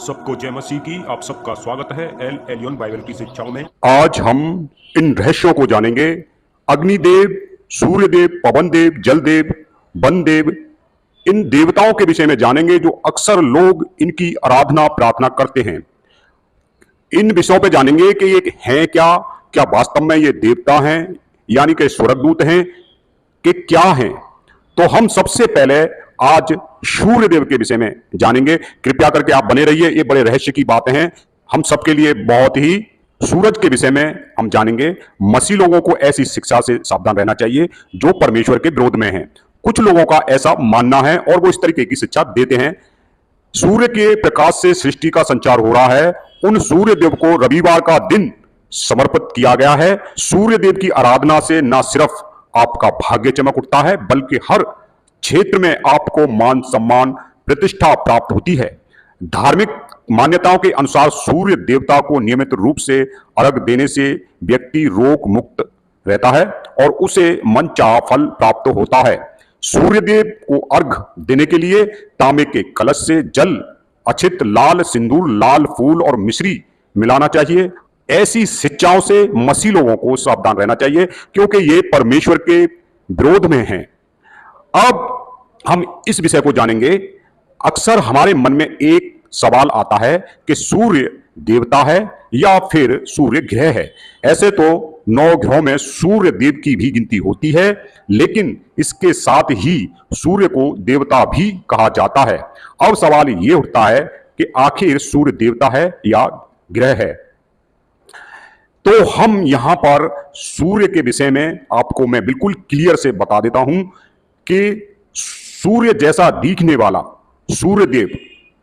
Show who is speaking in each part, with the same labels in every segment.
Speaker 1: सबको जय मसीह की। आप सबका स्वागत है एल एलियन बाइबल की शिक्षाओं में।
Speaker 2: आज हम इन रहस्यों को जानेंगे। अग्निदेव, सूर्यदेव, पवन देव, जलदेव, वन देव, इन देवताओं के विषय में जानेंगे जो अक्सर लोग इनकी आराधना प्रार्थना करते हैं। इन विषयों पे जानेंगे कि ये हैं क्या, क्या वास्तव में ये देवता हैं यानी कि स्वर्गदूत हैं कि क्या हैं। तो हम सबसे पहले आज सूर्यदेव के विषय में जानेंगे। कृपया करके आप बने रहिए, ये बड़े रहस्य की बातें हैं हम सबके लिए बहुत ही। सूरज के विषय में हम जानेंगे। मसीह लोगों को ऐसी शिक्षा से सावधान रहना चाहिए जो परमेश्वर के विरोध में है। कुछ लोगों का ऐसा मानना है और वो इस तरीके की शिक्षा देते हैं। सूर्य के प्रकाश से सृष्टि का संचार हो रहा है। उन सूर्य देव को रविवार का दिन समर्पित किया गया है। सूर्य देव की आराधना से न सिर्फ आपका भाग्य चमक उठता है बल्कि हर क्षेत्र में आपको मान सम्मान प्रतिष्ठा प्राप्त होती है। धार्मिक मान्यताओं के अनुसार सूर्य देवता को नियमित रूप से अर्घ देने से व्यक्ति रोग मुक्त रहता है और उसे मनचाहा फल प्राप्त होता है। सूर्यदेव को अर्घ देने के लिए तांबे के कलश से जल, अक्षित, लाल सिंदूर, लाल फूल और मिश्री मिलाना चाहिए। ऐसी शिक्षाओं से मसीह लोगों को सावधान रहना चाहिए क्योंकि ये परमेश्वर के विरोध में हैं। अब हम इस विषय को जानेंगे। अक्सर हमारे मन में एक सवाल आता है कि सूर्य देवता है या फिर सूर्य ग्रह है। ऐसे तो 9 ग्रहों में सूर्य देव की भी गिनती होती है, लेकिन इसके साथ ही सूर्य को देवता भी कहा जाता है। अब सवाल ये उठता है कि आखिर सूर्य देवता है या ग्रह है। तो हम यहां पर सूर्य के विषय में आपको मैं बिल्कुल क्लियर से बता देता हूं कि सूर्य जैसा दिखने वाला सूर्यदेव,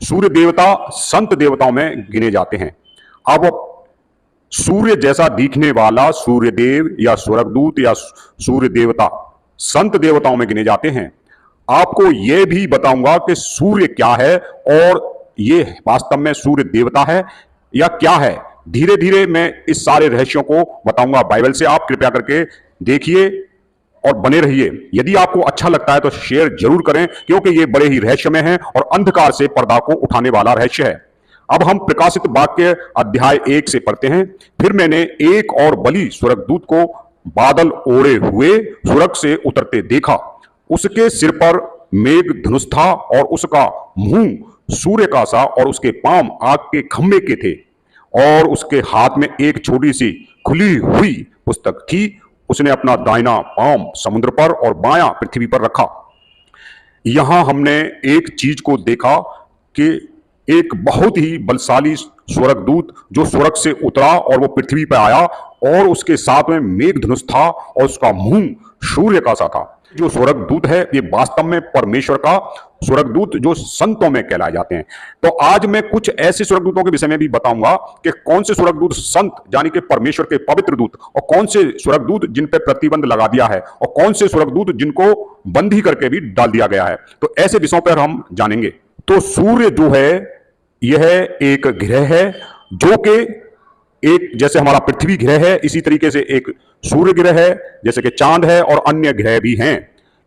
Speaker 2: सूर्य देवता संत देवताओं में गिने जाते हैं। अब सूर्य जैसा दिखने वाला सूर्यदेव या स्वर्गदूत या सूर्य देवता संत देवताओं में गिने जाते हैं। आपको यह भी बताऊंगा कि सूर्य क्या है और ये वास्तव में सूर्य देवता है या क्या है। धीरे धीरे मैं इस सारे रहस्यों को बताऊंगा बाइबल से। आप कृपया करके देखिए और बने रहिए। यदि आपको अच्छा लगता है तो शेयर जरूर करें क्योंकि ये बड़े ही रहस्यमय हैं और अंधकार से पर्दा को उठाने वाला रहस्य है। अब हम प्रकाशित वाक्य अध्याय 1 से पढ़ते हैं। फिर मैंने एक और बलि स्वर्गदूत को बादल ओढ़े हुए स्वर्ग से उतरते देखा। उसके सिर पर मेघ धनुष था और उसका मुंह सूर्य का सा और उसके पांव आग के खंभे के थे और उसके हाथ में एक छोटी सी खुली हुई पुस्तक थी। उसने अपना दाहिना पांव समुद्र पर और बायां पृथ्वी पर रखा। यहां हमने एक चीज को देखा कि एक बहुत ही बलशाली स्वर्गदूत जो स्वर्ग से उतरा और वो पृथ्वी पर आया और उसके साथ में मेघ धनुष था और उसका मुंह सूर्य का सा था। जो स्वर्गदूत है ये वास्तव में परमेश्वर का स्वर्गदूत जो संतों में कहलाए जाते हैं। तो आज मैं कुछ ऐसे स्वर्गदूतों के विषय में भी बताऊंगा कि कौन से स्वर्गदूत संत यानी कि परमेश्वर के पवित्र दूत और कौन से स्वर्गदूत जिन पर प्रतिबंध लगा दिया है और कौन से स्वर्गदूत जिनको बंदी करके भी डाल दिया गया है। तो ऐसे विषयों पर हम जानेंगे। तो सूर्य जो है यह एक ग्रह है जो कि एक जैसे हमारा पृथ्वी ग्रह है इसी तरीके से एक सूर्य ग्रह है, जैसे कि चांद है और अन्य ग्रह भी हैं।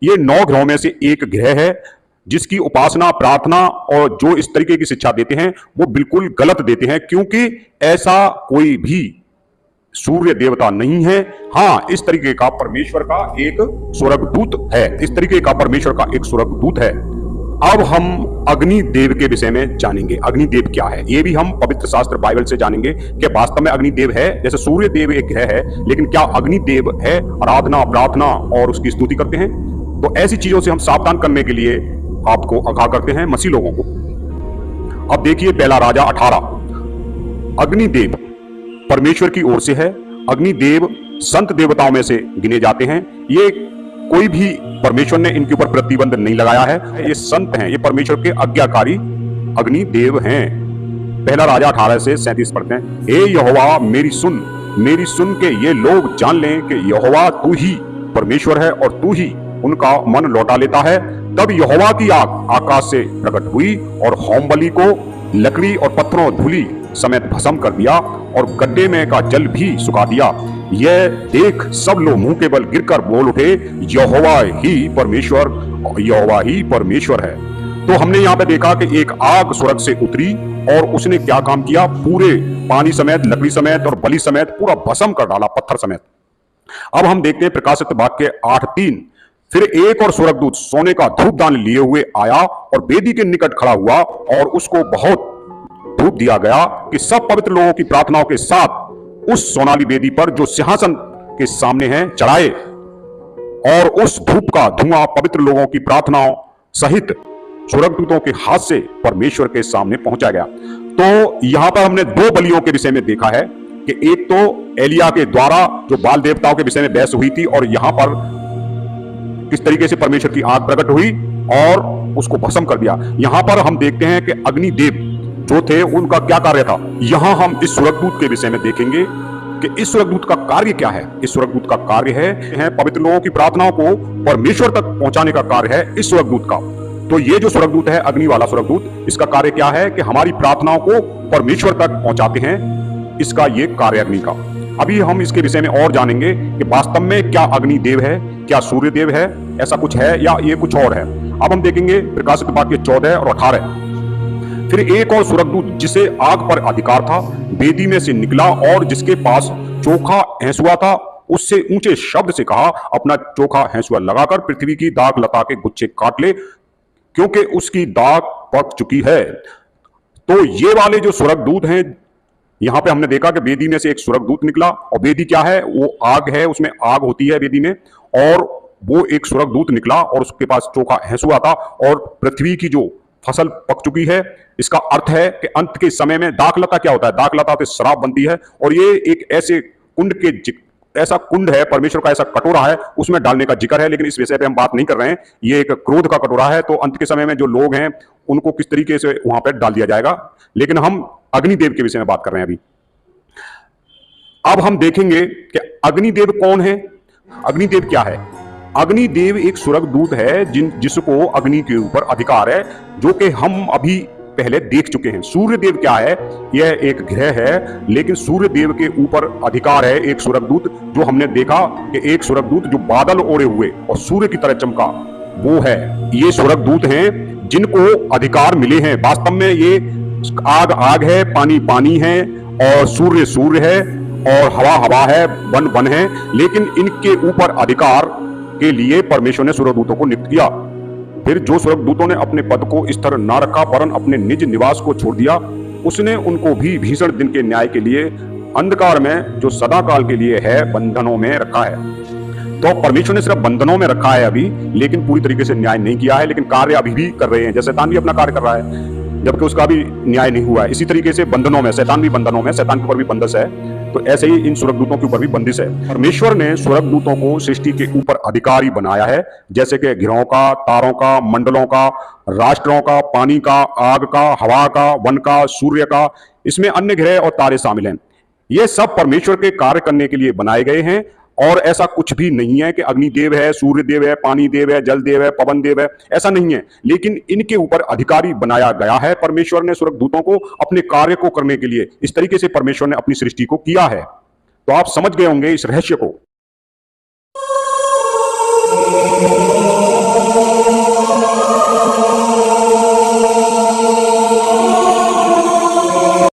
Speaker 2: ये 9 ग्रहों में से एक ग्रह है जिसकी उपासना प्रार्थना और जो इस तरीके की शिक्षा देते हैं वो बिल्कुल गलत देते हैं क्योंकि ऐसा कोई भी सूर्य देवता नहीं है। हाँ, इस तरीके का परमेश्वर का एक स्वर्गदूत है, इस तरीके का परमेश्वर का एक स्वर्गदूत है। अब हम अग्निदेव के विषय में जानेंगे। अग्निदेव क्या है ये भी हम पवित्र शास्त्र बाइबल से जानेंगे कि वास्तव में अग्निदेव है। जैसे सूर्य देव एक ग्रह है, लेकिन क्या अग्निदेव है? आराधना प्रार्थना और उसकी स्तुति करते हैं। तो ऐसी चीजों से हम सावधान करने के लिए आपको आगाह करते हैं मसीह लोगों को। अब देखिए पहला राजा 18। अग्निदेव परमेश्वर की ओर से है। अग्निदेव संत देवताओं में से गिने जाते हैं। ये कोई भी परमेश्वर ने इनके ऊपर प्रतिबंध नहीं लगाया है। ये संत हैं, ये परमेश्वर के आज्ञाकारी अग्निदेव हैं। पहला राजा 18 से 37 पढ़ते हैं। हे यहोवा मेरी सुन के ये लोग जान लें कि यहोवा तू ही परमेश्वर है और तू ही उनका मन लौटा लेता है। तब यहोवा की आग आकाश से प्रकट हुई और होम बलि को लकड़ी और पत्थरों धूलि समेत भस्म कर दिया और गड्ढे में का जल भी सुखा दिया। यह देख सब लोग मुंह के बल गिरकर बोल उठे, यहोवा ही परमेश्वर है। तो हमने यहाँ पे देखा कि एक आग स्वर्ग से उतरी और उसने क्या काम किया, पूरे पानी समेत, लकड़ी समेत और बलि समेत पूरा भस्म कर डाला, पत्थर समेत। अब हम देखते हैं प्रकाशित वाक्य 8:3। फिर एक और स्वर्गदूत सोने का धूपदान लिए हुए आया और वेदी के निकट खड़ा हुआ और उसको बहुत धूप दिया गया कि सब पवित्र लोगों की प्रार्थनाओं के साथ उस सोनाली वेदी पर जो सिंहासन के सामने है चढ़ाए, और उस धूप का धुआं पवित्र लोगों की प्रार्थनाओं सहित स्वर्गदूतों के हाथ से परमेश्वर के सामने पहुंचाया गया। तो यहां पर हमने दो बलियों के विषय में देखा है कि एक तो एलिया के द्वारा जो बाल देवताओं के विषय में बहस हुई थी, और यहां पर किस तरीके से परमेश्वर की आग प्रकट हुई और उसको भस्म कर दिया। यहां पर हम देखते हैं कि अग्निदेव जो थे उनका क्या कार्य था। यहां हम इस स्वर्गदूत के विषय में देखेंगे कि इस स्वर्गदूत का कार्य क्या है। इस स्वर्गदूत का कार्य है पवित्र लोगों की प्रार्थनाओं को परमेश्वर तक पहुंचाने का कार्य है इस स्वर्गदूत का। तो ये जो स्वर्गदूत है, अग्नि वाला स्वर्गदूत, इसका कार्य क्या है कि हमारी प्रार्थनाओं को परमेश्वर तक पहुंचाते हैं। इसका ये कार्य अग्नि का। अभी हम इसके विषय में और जानेंगे कि वास्तव में क्या अग्निदेव है, क्या सूर्यदेव है, ऐसा कुछ है या ये कुछ और है। अब हम देखेंगे प्रकाशित वाक्य 14 और 18। फिर एक और स्वर्गदूत जिसे आग पर अधिकार था वेदी में से निकला और जिसके पास चोखा हैंसुआ था उससे ऊंचे शब्द से कहा, अपना चोखा हैंसुआ लगाकर पृथ्वी की दाग लता के गुच्छे काट ले, क्योंकि उसकी दाग पक चुकी है। तो ये वाले जो स्वर्गदूत हैं, यहां पे हमने देखा कि वेदी में से एक स्वर्गदूत निकला, और वेदी क्या है, वो आग है, उसमें आग होती है वेदी में, और वो एक स्वर्गदूत निकला और उसके पास चोखा हैंसुआ था, और पृथ्वी की जो फसल पक चुकी है। इसका अर्थ है कि अंत के समय में दाखलता क्या होता है, दाखलता से शराब बनती है, और ये एक ऐसे कुंड के ऐसा कुंड है, परमेश्वर का ऐसा कटोरा है, उसमें डालने का जिक्र है, लेकिन इस विषय पे हम बात नहीं कर रहे हैं। ये एक क्रोध का कटोरा है, तो अंत के समय में जो लोग हैं उनको किस तरीके से वहां पर डाल दिया जाएगा, लेकिन हम अग्निदेव के विषय में बात कर रहे हैं अभी। अब हम देखेंगे कि अग्निदेव कौन है, अग्निदेव क्या है। अग्निदेव एक स्वर्गदूत है जिसको अग्नि के ऊपर अधिकार है, जो कि हम अभी पहले देख चुके हैं। सूर्यदेव क्या है, यह एक ग्रह है, लेकिन सूर्यदेव के ऊपर अधिकार है एक स्वर्गदूत, जो हमने देखा कि एक स्वर्गदूत जो बादल ओढ़े हुए और सूर्य की तरह चमका, वो है। ये स्वर्गदूत हैं जिनको अधिकार मिले हैं। वास्तव में ये आग आग है, पानी पानी है, और सूर्य सूर्य है, और हवा हवा है, वन वन है, लेकिन इनके ऊपर अधिकार के लिए परमेश्वर ने स्वर्गदूतों को नियुक्त किया। फिर जो स्वर्गदूतों ने अपने पद को स्थिर न रखा वरन अपने निज निवास को छोड़ दिया, उसने उनको भी भीषण दिन के न्याय के लिए अंधकार में जो सदा काल के लिए है बंधनों में रखा है। तो परमेश्वर ने सिर्फ बंधनों में रखा है अभी, लेकिन पूरी तरीके से न्याय नहीं किया है, लेकिन कार्य अभी भी कर रहे हैं। जैसे शैतान भी अपना कार्य कर रहा है, जबकि उसका भी न्याय नहीं हुआ है। इसी तरीके से बंधनों में, शैतान भी बंधनों में, शैतान के ऊपर भी बंदिश है, तो ऐसे ही इन स्वर्गदूतों के ऊपर भी बंदिश है। परमेश्वर ने स्वर्गदूतों को सृष्टि के ऊपर अधिकारी बनाया है, जैसे कि ग्रहों का, तारों का, मंडलों का, राष्ट्रों का, पानी का, आग का, हवा का, वन का, सूर्य का, इसमें अन्य ग्रह और तारे शामिल हैं। ये सब परमेश्वर के कार्य करने के लिए बनाए गए हैं, और ऐसा कुछ भी नहीं है कि अग्निदेव है, सूर्यदेव है, पानी देव है, जल देव है, पवन देव है, ऐसा नहीं है। लेकिन इनके ऊपर अधिकारी बनाया गया है परमेश्वर ने स्वर्गदूतों को अपने कार्य को करने के लिए। इस तरीके से परमेश्वर ने अपनी सृष्टि को किया है। तो आप समझ गए होंगे इस रहस्य को।